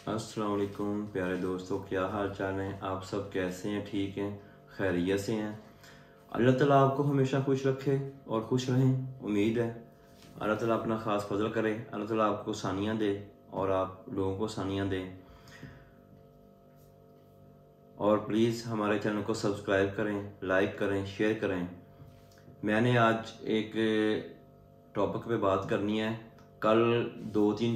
अस्सलाम वालेकुम प्यारे दोस्तों, क्या हाल चाल हैं? आप सब कैसे हैं? ठीक हैं, खैरियत से हैं? अल्लाह ताला आपको हमेशा खुश रखे और खुश रहें। उम्मीद है अल्लाह ताला अपना ख़ास फजल करे, अल्लाह ताला आपको सानियाँ दे और आप लोगों को सानियाँ दे। और प्लीज़ हमारे चैनल को सब्सक्राइब करें, लाइक करें, शेयर करें। मैंने आज एक टॉपिक पे बात करनी है। कल 2-3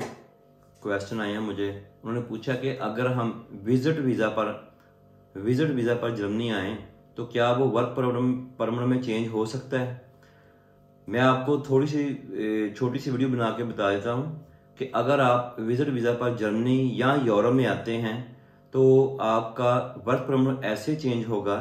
क्वेश्चन आए हैं मुझे। उन्होंने पूछा कि अगर हम विज़िट वीज़ा पर जर्मनी आएँ तो क्या वो वर्क परमिट में चेंज हो सकता है? मैं आपको थोड़ी सी छोटी सी वीडियो बना के बता देता हूँ कि अगर आप विज़िट वीज़ा पर जर्मनी या यूरोप में आते हैं तो आपका वर्क परमिट ऐसे चेंज होगा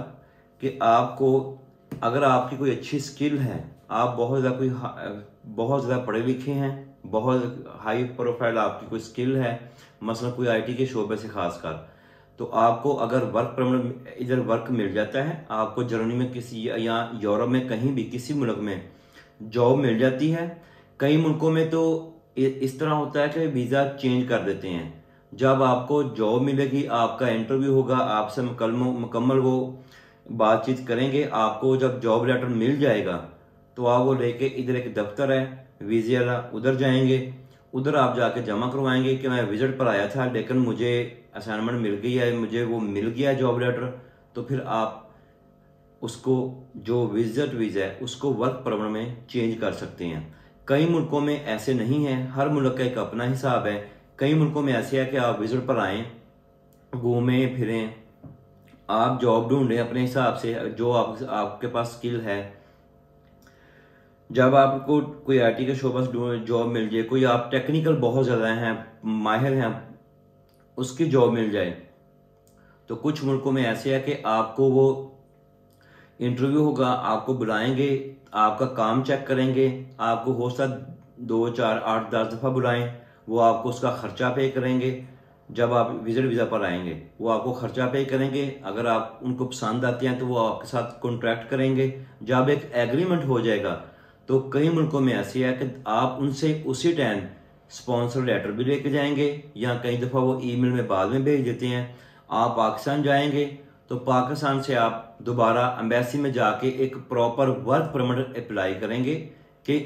कि आपको, अगर आपकी कोई अच्छी स्किल है, आप बहुत ज़्यादा पढ़े लिखे हैं, बहुत हाई प्रोफाइल आपकी कोई स्किल है, मसलन कोई आईटी के शोबे से खासकर, तो आपको अगर वर्क परमिट इधर वर्क मिल जाता है, आपको जर्मनी में किसी या यूरोप में कहीं भी किसी मुल्क में जॉब मिल जाती है। कई मुल्कों में तो इस तरह होता है कि वीज़ा चेंज कर देते हैं। जब आपको जॉब मिलेगी, आपका इंटरव्यू होगा, आपसे मुकम्मल वो बातचीत करेंगे, आपको जब जॉब लेटर मिल जाएगा तो आप वो लेके इधर एक दफ्तर है वीज़े वाला, उधर जाएंगे, उधर आप जाके जमा करवाएंगे कि मैं विजिट पर आया था लेकिन मुझे असाइनमेंट मिल गई है, मुझे वो मिल गया जॉब लेटर। तो फिर आप उसको, जो विजिट वीज़ा है, उसको वर्क परमिट में चेंज कर सकते हैं। कई मुल्कों में ऐसे नहीं है, हर मुल्क का एक अपना हिसाब है। कई मुल्कों में ऐसे है कि आप विजिट पर आएँ, घूमें फिरें, आप जॉब ढूंढें अपने हिसाब से, जो आपके पास स्किल है। जब आपको कोई आईटी के शोबा से जॉब मिल जाए, कोई आप टेक्निकल बहुत ज़्यादा हैं, माहिर हैं, उसकी जॉब मिल जाए, तो कुछ मुल्कों में ऐसे है कि आपको वो इंटरव्यू होगा, आपको बुलाएंगे, आपका काम चेक करेंगे, आपको हो सकता 2, 4, 8, 10 दफ़ा बुलाएं, वो आपको उसका खर्चा पे करेंगे। जब आप विजिट वीज़ा पर आएंगे वो आपको खर्चा पे करेंगे। अगर आप उनको पसंद आते हैं तो वो आपके साथ कॉन्ट्रैक्ट करेंगे। जब एक एग्रीमेंट हो जाएगा तो कई मुल्कों में ऐसे है कि आप उनसे उसी टाइम स्पॉन्सर लेटर भी लेके जाएंगे, या कई दफ़ा वो ईमेल में बाद में भेज देते हैं। आप पाकिस्तान जाएंगे तो पाकिस्तान से आप दोबारा एम्बेसी में जाके एक प्रॉपर वर्क परमिट अप्लाई करेंगे कि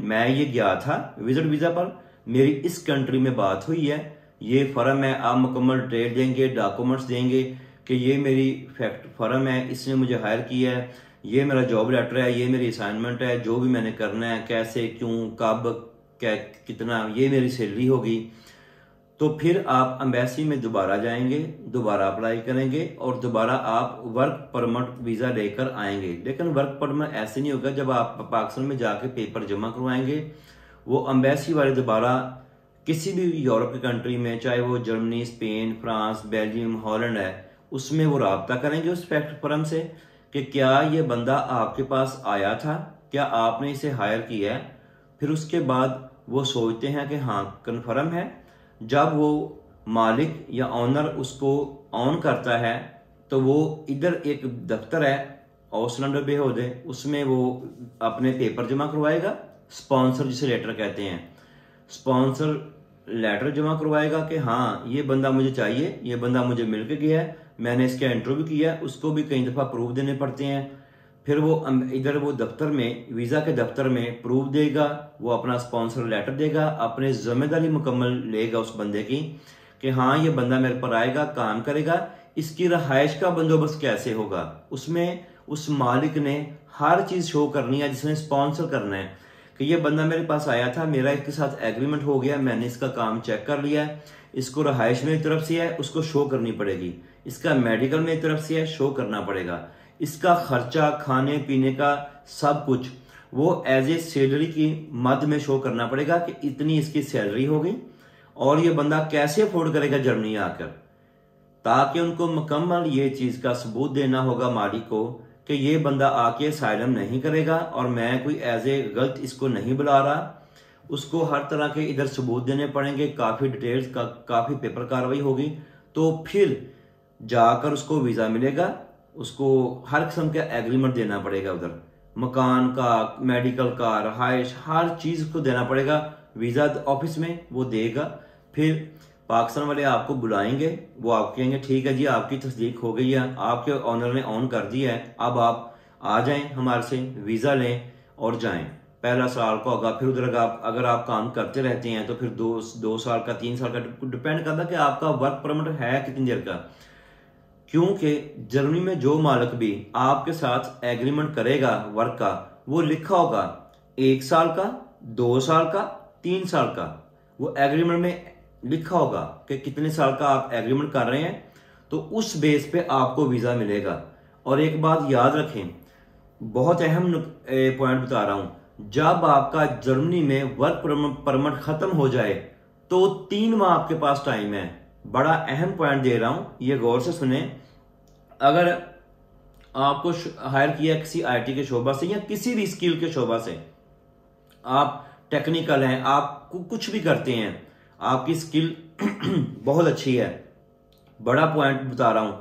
मैं ये गया था विजिट वीज़ा पर, मेरी इस कंट्री में बात हुई है, ये फर्म है, आप मुकम्मल डिटेल देंगे, डॉक्यूमेंट्स देंगे कि ये मेरी फर्म है, इसने मुझे हायर किया है, ये मेरा जॉब लेटर है, ये मेरी असाइनमेंट है, जो भी मैंने करना है, कैसे, क्यों, कब, क्या, कितना, ये मेरी सैलरी होगी। तो फिर आप एम्बेसी में दोबारा जाएंगे, दोबारा अप्लाई करेंगे और दोबारा आप वर्क परमिट वीज़ा लेकर आएंगे। लेकिन वर्क परमिट ऐसे नहीं होगा। जब आप पाकिस्तान में जाके पेपर जमा करवाएंगे, वो एम्बेसी वाले दोबारा किसी भी यूरोप की कंट्री में, चाहे वो Germany, Spain, France, Belgium, Holland है, उसमें वो रब्ता करेंगे उस फैक्ट फर्म से कि क्या ये बंदा आपके पास आया था, क्या आपने इसे हायर किया है। फिर उसके बाद वो सोचते हैं कि हाँ कन्फर्म है। जब वो मालिक या ऑनर उसको ऑन करता है तो वो इधर एक दफ्तर है ऑसलैंड बेहोदे, उसमें वो अपने पेपर जमा करवाएगा, स्पॉन्सर जिसे लेटर कहते हैं, स्पॉन्सर लेटर जमा करवाएगा कि हाँ ये बंदा मुझे चाहिए, ये बंदा मुझे मिल के गया है, मैंने इसका इंटरव्यू किया है। उसको भी कई दफ़ा प्रूफ देने पड़ते हैं। फिर वो इधर वो दफ्तर में, वीज़ा के दफ्तर में प्रूफ देगा, वो अपना स्पॉन्सर लेटर देगा, अपने जिम्मेदारी मुकम्मल लेगा उस बंदे की कि हाँ ये बंदा मेरे पर आएगा, काम करेगा। इसकी रहायश का बंदोबस्त कैसे होगा, उसमें उस मालिक ने हर चीज़ शो करनी है जिसने स्पॉन्सर करना है कि ये बंदा मेरे पास आया था, मेरा इसके साथ एग्रीमेंट हो गया, मैंने इसका काम चेक कर लिया है, इसको रहायश मेरी तरफ से है, उसको शो करनी पड़ेगी, इसका मेडिकल मेरी तरफ से है, शो करना पड़ेगा, इसका खर्चा, खाने पीने का सब कुछ वो एज ए सैलरी की मद में शो करना पड़ेगा कि इतनी इसकी सैलरी होगी और ये बंदा कैसे अफोर्ड करेगा जर्मनी आकर, ताकि उनको मुकम्मल ये चीज़ का सबूत देना होगा मालिक को कि ये बंदा आके असाइलम नहीं करेगा और मैं कोई एज ए गलत इसको नहीं बुला रहा। उसको हर तरह के इधर सबूत देने पड़ेंगे, काफ़ी डिटेल्स का, काफ़ी पेपर कार्रवाई होगी, तो फिर जाकर उसको वीज़ा मिलेगा। उसको हर किस्म का एग्रीमेंट देना पड़ेगा, उधर मकान का, मेडिकल का, रहायश, हर चीज़ को देना पड़ेगा वीज़ा ऑफिस में, वो देगा। फिर पाकिस्तान वाले आपको बुलाएंगे, वो आपको कहेंगे ठीक है जी आपकी तस्दीक हो गई है, आपके ऑनर ने ऑन कर दिया है, अब आप आ जाएं हमारे से, वीज़ा लें और जाएं। पहला साल का होगा, फिर उधर अगर आप काम करते रहते हैं तो फिर दो साल का, 3 साल का, डिपेंड करता है कि आपका वर्क परमिट है कितनी देर का। क्योंकि जर्मनी में जो मालिक भी आपके साथ एग्रीमेंट करेगा वर्क का, वो लिखा होगा 1 साल का, 2 साल का, 3 साल का, वो एग्रीमेंट में लिखा होगा कि कितने साल का आप एग्रीमेंट कर रहे हैं, तो उस बेस पे आपको वीजा मिलेगा। और एक बात याद रखें, बहुत अहम पॉइंट बता रहा हूं, जब आपका जर्मनी में वर्क परमिट खत्म हो जाए तो 3 माह आपके पास टाइम है। बड़ा अहम पॉइंट दे रहा हूं, ये गौर से सुने। अगर आपको हायर किया किसी आईटी के शोबा से या किसी भी स्किल के शोबा से, आप टेक्निकल हैं, आप कुछ भी करते हैं, आपकी स्किल बहुत अच्छी है, बड़ा पॉइंट बता रहा हूं,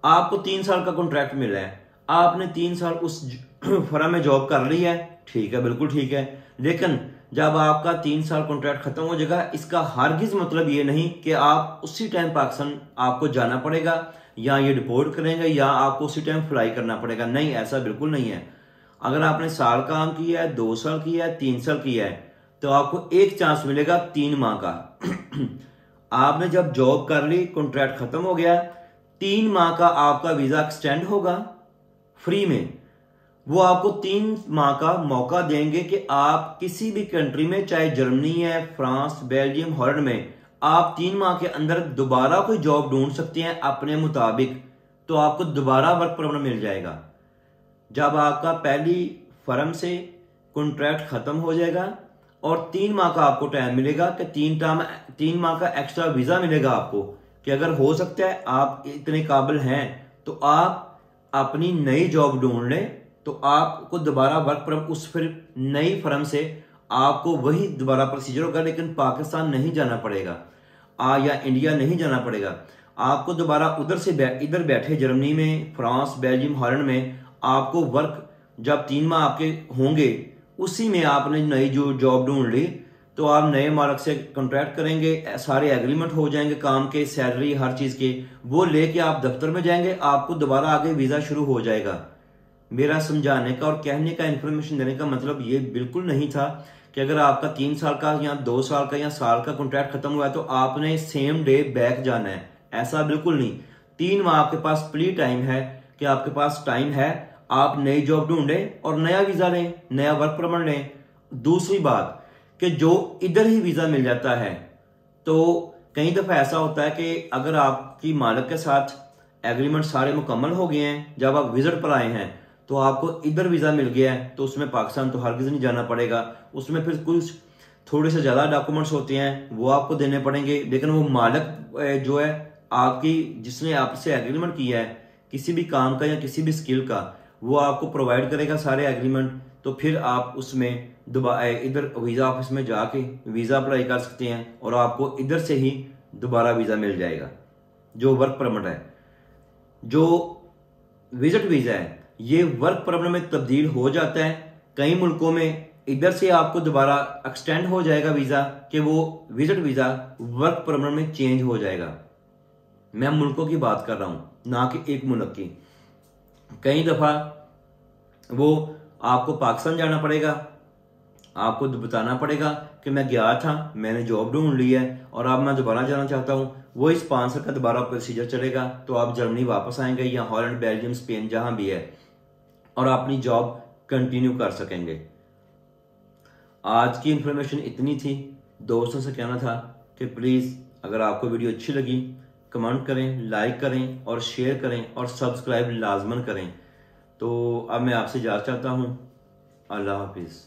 आपको 3 साल का कॉन्ट्रैक्ट मिला है, आपने 3 साल उस फर्म में जॉब कर ली है, ठीक है, बिल्कुल ठीक है। लेकिन जब आपका 3 साल कॉन्ट्रैक्ट खत्म हो जाएगा, इसका हरगिज मतलब ये नहीं कि आप उसी टाइम पाकिस्तान आपको जाना पड़ेगा या ये डिपोर्ट करेंगे या आपको उसी टाइम फ्लाई करना पड़ेगा। नहीं, ऐसा बिल्कुल नहीं है। अगर आपने साल काम किया है, 2 साल किया है, 3 साल किया है, तो आपको एक चांस मिलेगा 3 माह का। आपने जब जॉब कर ली, कॉन्ट्रैक्ट खत्म हो गया, 3 माह का आपका वीजा एक्सटेंड होगा फ्री में। वो आपको 3 माह का मौका देंगे कि आप किसी भी कंट्री में, चाहे जर्मनी है, फ्रांस, बेल्जियम, हॉलैंड में, आप 3 माह के अंदर दोबारा कोई जॉब ढूंढ सकते हैं अपने मुताबिक, तो आपको दोबारा वर्क परमिट मिल जाएगा। जब आपका पहली फर्म से कॉन्ट्रैक्ट खत्म हो जाएगा और 3 माह का आपको टाइम मिलेगा कि 3 माह का एक्स्ट्रा वीजा मिलेगा आपको, कि अगर हो सकता है आप इतने काबिल हैं तो आप अपनी नई जॉब ढूंढ लें, तो आपको दोबारा वर्क परमिट उस फिर नई फर्म से आपको वही दोबारा प्रोसीजर होगा, लेकिन पाकिस्तान नहीं जाना पड़ेगा या इंडिया नहीं जाना पड़ेगा। आपको दोबारा उधर से इधर बैठे जर्मनी में, फ्रांस, बेल्जियम, हॉलैंड में आपको वर्क जब 3 माह आपके होंगे, उसी में आपने नई जो जॉब ढूंढ ली, तो आप नए मालिक से कॉन्ट्रैक्ट करेंगे, सारे एग्रीमेंट हो जाएंगे काम के, सैलरी, हर चीज के, वो लेके आप दफ्तर में जाएंगे, आपको दोबारा आगे वीजा शुरू हो जाएगा। मेरा समझाने का और कहने का, इंफॉर्मेशन देने का मतलब ये बिल्कुल नहीं था कि अगर आपका 3 साल का या 2 साल का या साल का कॉन्ट्रैक्ट खत्म हुआ है तो आपने सेम डे बैक जाना है, ऐसा बिल्कुल नहीं। 3 माह आपके पास प्ली टाइम है कि आपके पास टाइम है, आप नई जॉब ढूंढें और नया वीजा लें, नया वर्क परमिट लें। दूसरी बात कि जो इधर ही वीजा मिल जाता है, तो कई दफा ऐसा होता है कि अगर आपकी मालिक के साथ एग्रीमेंट सारे मुकम्मल हो गए हैं, जब आप विजिट पर आए हैं तो आपको इधर वीजा मिल गया है, तो उसमें पाकिस्तान तो हरगिज नहीं जाना पड़ेगा। उसमें फिर कुछ थोड़े से ज्यादा डॉक्यूमेंट्स होते हैं, वो आपको देने पड़ेंगे, लेकिन वो मालिक जो है आपकी, जिसने आपसे एग्रीमेंट किया है किसी भी काम का या किसी भी स्किल का, वो आपको प्रोवाइड करेगा सारे एग्रीमेंट। तो फिर आप उसमें दोबारा इधर वीजा ऑफिस में जाके वीजा अप्लाई कर सकते हैं और आपको इधर से ही दोबारा वीजा मिल जाएगा। जो वर्क परमिट है, जो विजिट वीजा है, ये वर्क परमिट में तब्दील हो जाता है। कई मुल्कों में इधर से आपको दोबारा एक्सटेंड हो जाएगा वीजा, कि वो विजिट वीजा वर्क परमिट में चेंज हो जाएगा। मैं मुल्कों की बात कर रहा हूं, ना कि एक मुल्क की। कई दफा वो आपको पाकिस्तान जाना पड़ेगा, आपको बताना पड़ेगा कि मैं गया था, मैंने जॉब ढूंढ ली है और अब मैं दोबारा जाना चाहता हूं, वो इस 5 साल का दोबारा प्रोसीजर चलेगा। तो आप जर्मनी वापस आएंगे या हॉलैंड, बेल्जियम, स्पेन, जहां भी है, और अपनी जॉब कंटिन्यू कर सकेंगे। आज की इंफॉर्मेशन इतनी थी। दोस्तों से कहना था कि प्लीज अगर आपको वीडियो अच्छी लगी, कमेंट करें, लाइक करें और शेयर करें और सब्सक्राइब लाजमन करें। तो अब मैं आपसे इजाज़त चाहता हूँ। अल्लाह हाफिज़।